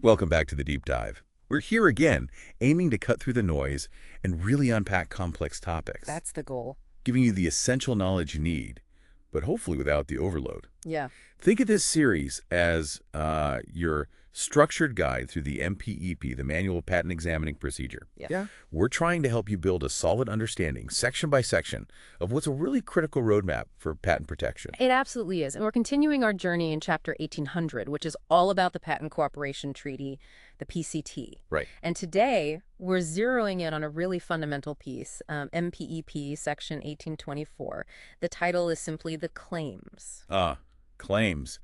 Welcome back to the Deep Dive. We're here again, aiming to cut through the noise and really unpack complex topics, That's the goal. giving you the essential knowledge you need, but hopefully without the overload. Yeah. Think of this series as your structured guide through the MPEP, the Manual Patent Examining Procedure. Yeah. We're trying to help you build a solid understanding, section by section, of what's a really critical roadmap for patent protection. It absolutely is. And we're continuing our journey in Chapter 1800, which is all about the Patent Cooperation Treaty, the PCT. Right. And today, we're zeroing in on a really fundamental piece, MPEP Section 1824. The title is simply the claims. Claims.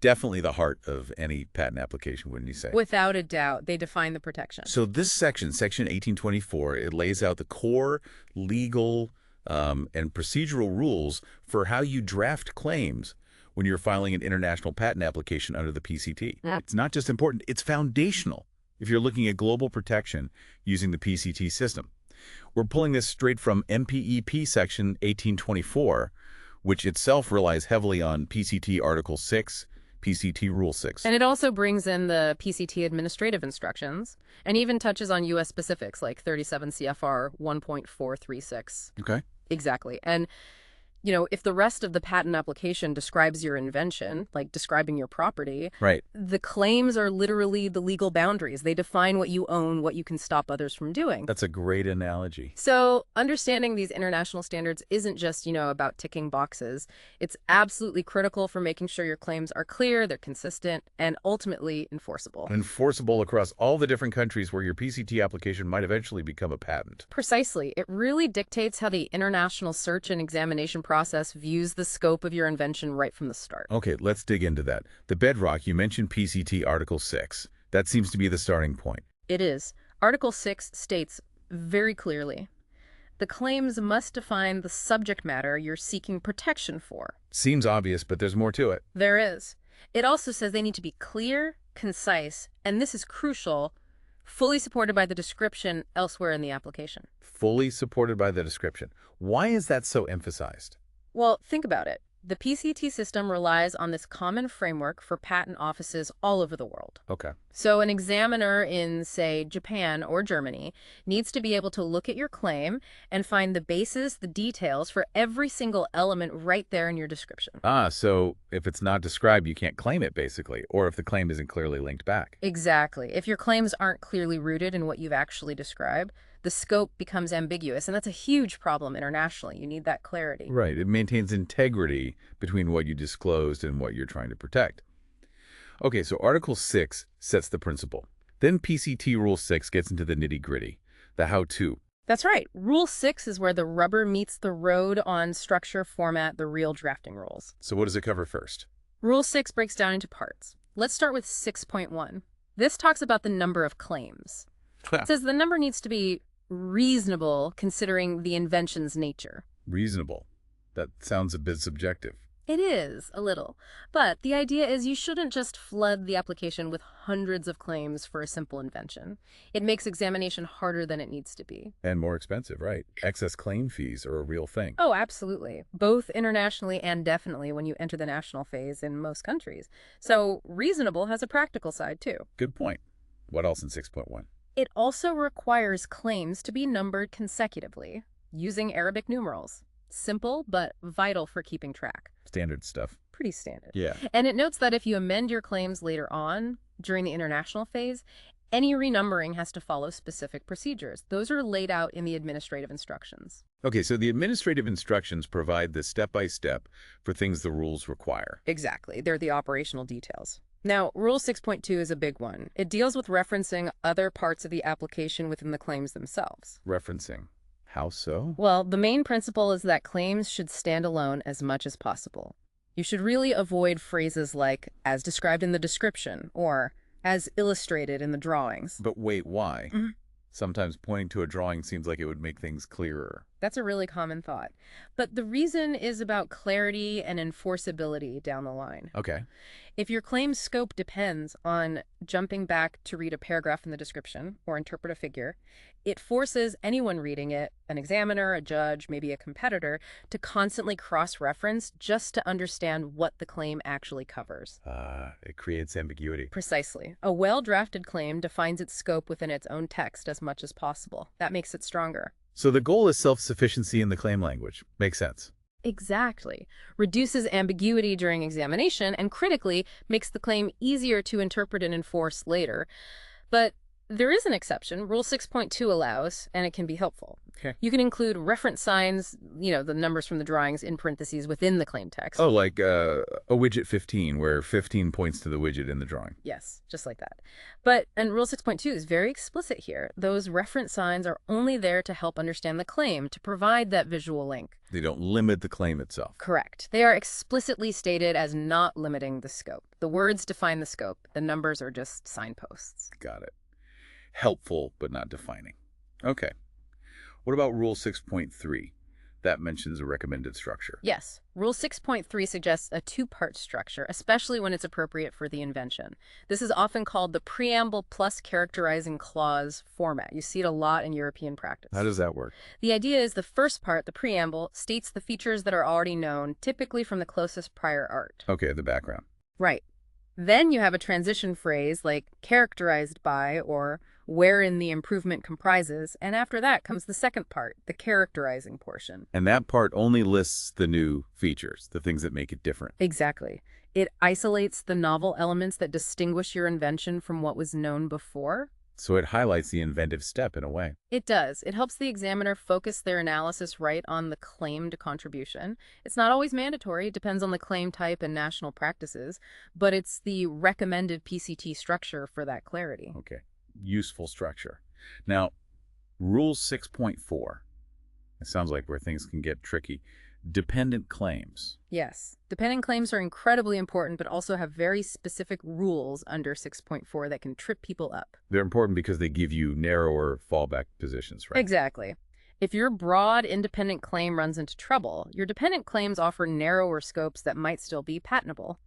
Definitely the heart of any patent application, wouldn't you say? Without a doubt, they define the protection. So this section, Section 1824, it lays out the core legal and procedural rules for how you draft claims when you're filing an international patent application under the PCT. Yeah. It's not just important, it's foundational if you're looking at global protection using the PCT system. We're pulling this straight from MPEP Section 1824, which itself relies heavily on PCT Article 6, PCT Rule 6. And it also brings in the PCT administrative instructions and even touches on U.S. specifics like 37 CFR 1.436. Okay. Exactly. And, if the rest of the patent application describes your invention, like describing your property, Right. the claims are literally the legal boundaries. They define what you own, what you can stop others from doing. That's a great analogy. So understanding these international standards isn't just, about ticking boxes. It's absolutely critical for making sure your claims are clear, they're consistent, and ultimately enforceable. Enforceable across all the different countries where your PCT application might eventually become a patent. Precisely. It really dictates how the international search and examination process views the scope of your invention right from the start. Okay, let's dig into that. The bedrock, you mentioned PCT Article 6. That seems to be the starting point. It is. Article 6 states very clearly, the claims must define the subject matter you're seeking protection for. Seems obvious, but there's more to it. There is. It also says they need to be clear, concise, and this is crucial, fully supported by the description elsewhere in the application. Fully supported by the description. Why is that so emphasized? Well, think about it. The PCT system relies on this common framework for patent offices all over the world. Okay. So an examiner in, say, Japan or Germany needs to be able to look at your claim and find the basis, the details for every single element right there in your description. So if it's not described, you can't claim it, basically, or if the claim isn't clearly linked back. Exactly. If your claims aren't clearly rooted in what you've actually described, the scope becomes ambiguous, and that's a huge problem internationally. You need that clarity. Right. It maintains integrity between what you disclosed and what you're trying to protect. Okay, so Article 6 sets the principle. Then PCT Rule 6 gets into the nitty-gritty, the how-to. That's right. Rule 6 is where the rubber meets the road on structure, format, the real drafting rules. So what does it cover first? Rule 6 breaks down into parts. Let's start with 6.1. This talks about the number of claims. It says the number needs to be reasonable considering the invention's nature. Reasonable. That sounds a bit subjective. It is, a little. But the idea is you shouldn't just flood the application with hundreds of claims for a simple invention. It makes examination harder than it needs to be. And more expensive, right? Excess claim fees are a real thing. Oh, absolutely. Both internationally and definitely when you enter the national phase in most countries. So reasonable has a practical side, too. Good point. What else in 6.1? It also requires claims to be numbered consecutively, using Arabic numerals. Simple, but vital for keeping track. Standard stuff. Pretty standard. Yeah. And it notes that if you amend your claims later on, during the international phase, any renumbering has to follow specific procedures. Those are laid out in the administrative instructions. Okay, so the administrative instructions provide the step-by-step for things the rules require. Exactly. They're the operational details. Now, Rule 6.2 is a big one. It deals with referencing other parts of the application within the claims themselves. Referencing. How so? Well, the main principle is that claims should stand alone as much as possible. You should really avoid phrases like, as described in the description, or as illustrated in the drawings. But wait, why? Sometimes pointing to a drawing seems like it would make things clearer. That's a really common thought. But the reason is about clarity and enforceability down the line. Okay. If your claim scope depends on jumping back to read a paragraph in the description or interpret a figure, it forces anyone reading it, an examiner, a judge, maybe a competitor, to constantly cross-reference just to understand what the claim actually covers. It creates ambiguity. Precisely. A well-drafted claim defines its scope within its own text as much as possible. That makes it stronger. So the goal is self-sufficiency in the claim language. Makes sense. Exactly. Reduces ambiguity during examination and critically makes the claim easier to interpret and enforce later. But there is an exception. Rule 6.2 allows, and it can be helpful. Okay. You can include reference signs, the numbers from the drawings in parentheses within the claim text. Oh, like a widget 15, where 15 points to the widget in the drawing. Yes, just like that. And Rule 6.2 is very explicit here. Those reference signs are only there to help understand the claim, to provide that visual link. They don't limit the claim itself. Correct. They are explicitly stated as not limiting the scope. The words define the scope. The numbers are just signposts. Got it. Helpful, but not defining. Okay. What about Rule 6.3? That mentions a recommended structure. Yes. Rule 6.3 suggests a two-part structure, especially when it's appropriate for the invention. This is often called the preamble plus characterizing clause format. You see it a lot in European practice. How does that work? The idea is the first part, the preamble, states the features that are already known, typically from the closest prior art. Okay, the background. Right. Then you have a transition phrase like characterized by or wherein the improvement comprises, and after that comes the second part, the characterizing portion. And that part only lists the new features, the things that make it different. Exactly. It isolates the novel elements that distinguish your invention from what was known before. So it highlights the inventive step in a way. It does. It helps the examiner focus their analysis right on the claimed contribution. It's not always mandatory. It depends on the claim type and national practices, but it's the recommended PCT structure for that clarity. Okay. Useful structure. Now, Rule 6.4. It sounds like where things can get tricky. Dependent claims. Yes. Dependent claims are incredibly important, but also have very specific rules under 6.4 that can trip people up. They're important because they give you narrower fallback positions, right? Exactly. If your broad independent claim runs into trouble, your dependent claims offer narrower scopes that might still be patentable.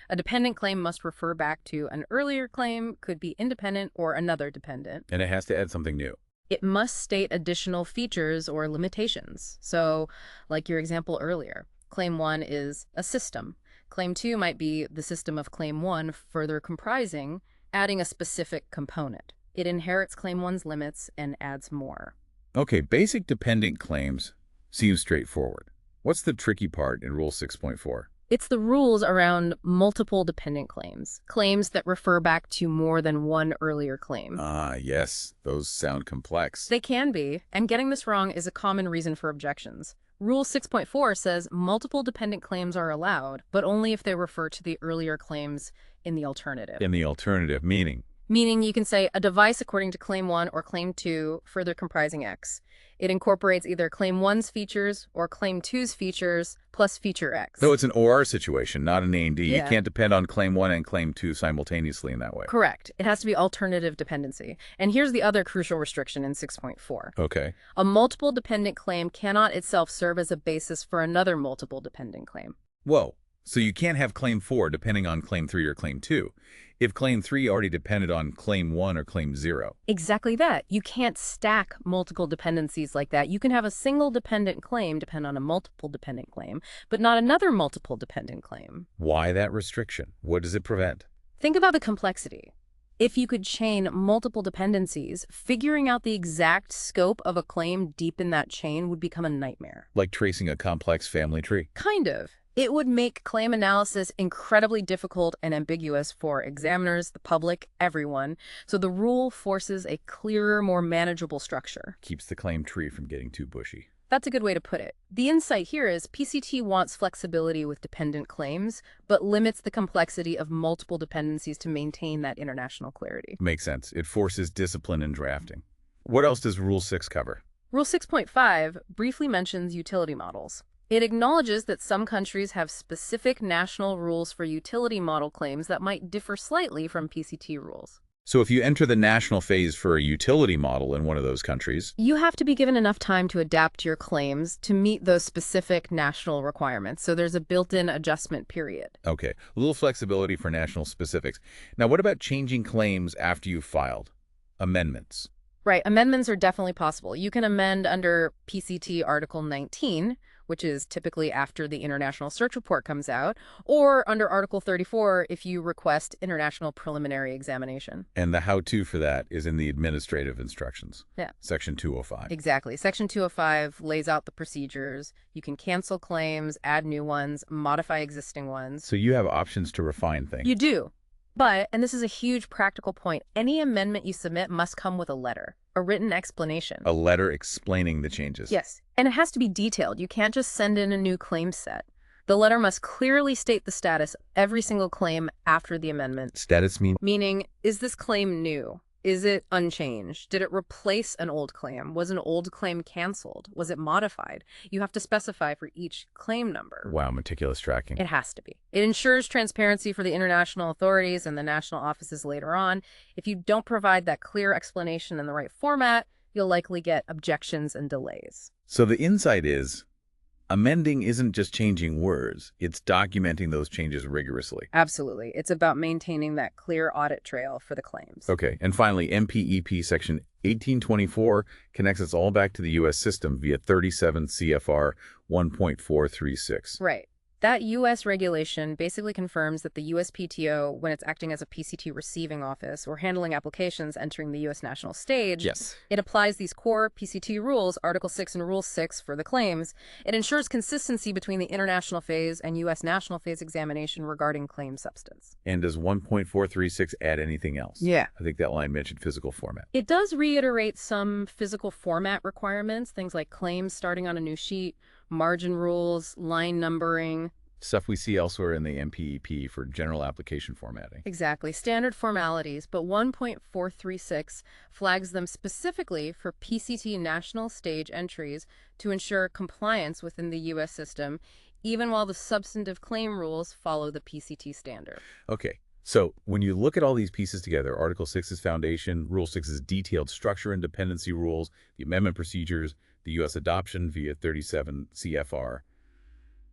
A dependent claim must refer back to an earlier claim, could be independent or another dependent. And it has to add something new. It must state additional features or limitations. So, like your example earlier, Claim 1 is a system. Claim 2 might be the system of Claim 1 further comprising, adding a specific component. It inherits Claim 1's limits and adds more. Okay, basic dependent claims seem straightforward. What's the tricky part in Rule 6.4? It's the rules around multiple dependent claims, claims that refer back to more than one earlier claim. Ah, yes. Those sound complex. They can be, and getting this wrong is a common reason for objections. Rule 6.4 says multiple dependent claims are allowed, but only if they refer to the earlier claims in the alternative. In the alternative, meaning? Meaning you can say a device according to Claim 1 or Claim 2, further comprising X. It incorporates either Claim 1's features or Claim 2's features plus feature X. So it's an OR situation, not an A&D. Yeah. You can't depend on Claim 1 and Claim 2 simultaneously in that way. Correct. It has to be alternative dependency. And here's the other crucial restriction in 6.4. Okay. A multiple dependent claim cannot itself serve as a basis for another multiple dependent claim. Whoa. So you can't have Claim 4 depending on Claim 3 or Claim 2 if Claim 3 already depended on Claim 1 or Claim 0. Exactly that. You can't stack multiple dependencies like that. You can have a single dependent claim depend on a multiple dependent claim, but not another multiple dependent claim. Why that restriction? What does it prevent? Think about the complexity. If you could chain multiple dependencies, figuring out the exact scope of a claim deep in that chain would become a nightmare. Like tracing a complex family tree. Kind of. It would make claim analysis incredibly difficult and ambiguous for examiners, the public, everyone. So the rule forces a clearer, more manageable structure. Keeps the claim tree from getting too bushy. That's a good way to put it. The insight here is PCT wants flexibility with dependent claims, but limits the complexity of multiple dependencies to maintain that international clarity. Makes sense. It forces discipline in drafting. What else does Rule 6 cover? Rule 6.5 briefly mentions utility models. It acknowledges that some countries have specific national rules for utility model claims that might differ slightly from PCT rules. So if you enter the national phase for a utility model in one of those countries, You have to be given enough time to adapt your claims to meet those specific national requirements. So there's a built-in adjustment period. okay, a little flexibility for national specifics. Now, what about changing claims after you've filed? Amendments. Right. Amendments are definitely possible. You can amend under PCT Article 19, which is typically after the International Search Report comes out, or under Article 34 if you request international preliminary examination. And the how-to for that is in the administrative instructions. Yeah. Section 205. Exactly. Section 205 lays out the procedures. You can cancel claims, add new ones, modify existing ones. So you have options to refine things. You do. But, and this is a huge practical point, any amendment you submit must come with a letter, a written explanation. A letter explaining the changes. Yes. And it has to be detailed. You can't just send in a new claim set. The letter must clearly state the status of every single claim after the amendment. Status Meaning, is this claim new? Is it unchanged? Did it replace an old claim? Was an old claim canceled? Was it modified? You have to specify for each claim number. Wow, meticulous tracking. It has to be. It ensures transparency for the international authorities and the national offices later on. If you don't provide that clear explanation in the right format, you'll likely get objections and delays. So the insight is, amending isn't just changing words, it's documenting those changes rigorously. Absolutely. It's about maintaining that clear audit trail for the claims. Okay, and finally, MPEP Section 1824 connects us all back to the U.S. system via 37 CFR 1.436. Right. That U.S. regulation basically confirms that the USPTO, when it's acting as a PCT receiving office or handling applications entering the U.S. national stage, Yes. it applies these core PCT rules, Article 6 and Rule 6 for the claims. It ensures consistency between the international phase and U.S. national phase examination regarding claim substance. And does 1.436 add anything else? Yeah. I think that line mentioned physical format. It does reiterate some physical format requirements, things like claims starting on a new sheet, margin rules, line numbering. Stuff we see elsewhere in the MPEP for general application formatting. Exactly, standard formalities, but 1.436 flags them specifically for PCT national stage entries to ensure compliance within the U.S. system, even while the substantive claim rules follow the PCT standard. Okay, so when you look at all these pieces together, Article 6 is foundation, Rule 6 is detailed structure and dependency rules, the amendment procedures, the U.S. adoption via 37 CFR.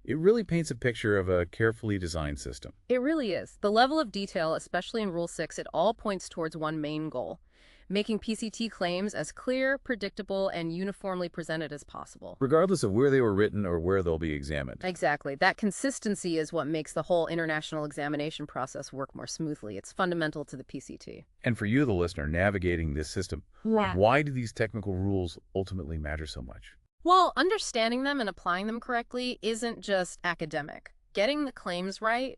It really paints a picture of a carefully designed system. It really is. The level of detail, especially in Rule 6, it all points towards one main goal: making PCT claims as clear, predictable, and uniformly presented as possible. Regardless of where they were written or where they'll be examined. Exactly. That consistency is what makes the whole international examination process work more smoothly. It's fundamental to the PCT. And for you, the listener, navigating this system, why do these technical rules ultimately matter so much? Well, understanding them and applying them correctly isn't just academic. Getting the claims right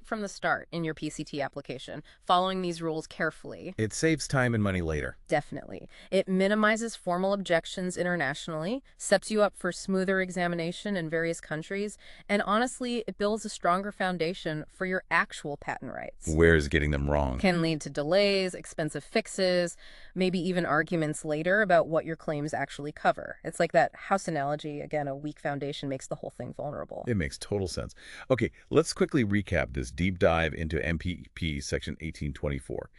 from the start in your PCT application, following these rules carefully. It saves time and money later. Definitely. It minimizes formal objections internationally, sets you up for smoother examination in various countries, and honestly, it builds a stronger foundation for your actual patent rights. Where's getting them wrong? Can lead to delays, expensive fixes, maybe even arguments later about what your claims actually cover. It's like that house analogy. Again, a weak foundation makes the whole thing vulnerable. It makes total sense. Okay, let's quickly recap this deep dive into MPEP Section 1824.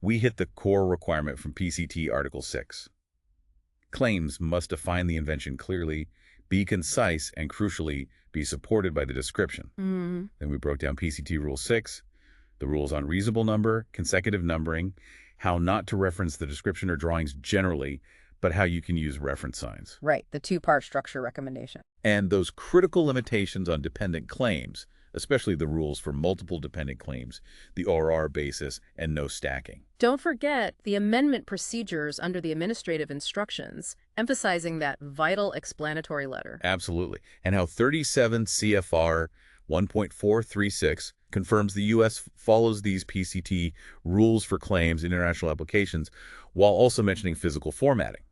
We hit the core requirement from PCT Article 6. Claims must define the invention clearly, be concise, and crucially, be supported by the description. Then we broke down PCT Rule 6, the rules on reasonable number, consecutive numbering, how not to reference the description or drawings generally, but how you can use reference signs. Right, the two-part structure recommendation. And those critical limitations on dependent claims, especially the rules for multiple dependent claims, the ORR basis, and no stacking. Don't forget the amendment procedures under the administrative instructions, emphasizing that vital explanatory letter. Absolutely. And how 37 CFR 1.436 confirms the U.S. follows these PCT rules for claims in international applications while also mentioning physical formatting.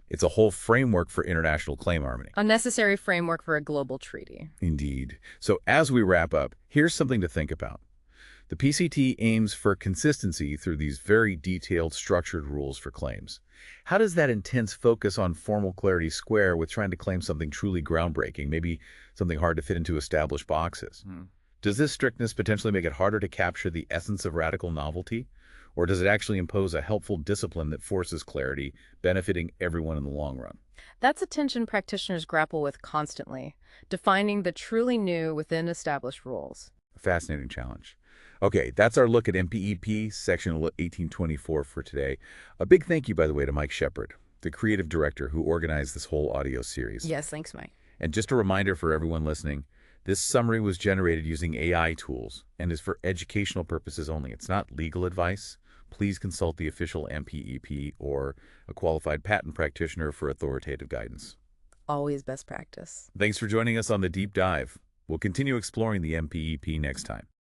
It's a whole framework for international claim harmony. A necessary framework for a global treaty. Indeed. So as we wrap up, here's something to think about. The PCT aims for consistency through these very detailed, structured rules for claims. How does that intense focus on formal clarity square with trying to claim something truly groundbreaking, maybe something hard to fit into established boxes? Does this strictness potentially make it harder to capture the essence of radical novelty? Or does it actually impose a helpful discipline that forces clarity, benefiting everyone in the long run? That's a tension practitioners grapple with constantly, defining the truly new within established rules. A fascinating challenge. Okay, that's our look at MPEP Section 1824 for today. A big thank you, by the way, to Mike Shepard, the creative director who organized this whole audio series. Yes, thanks, Mike. And just a reminder for everyone listening, this summary was generated using AI tools and is for educational purposes only. It's not legal advice. Please consult the official MPEP or a qualified patent practitioner for authoritative guidance. Always best practice. Thanks for joining us on the deep dive. We'll continue exploring the MPEP next time.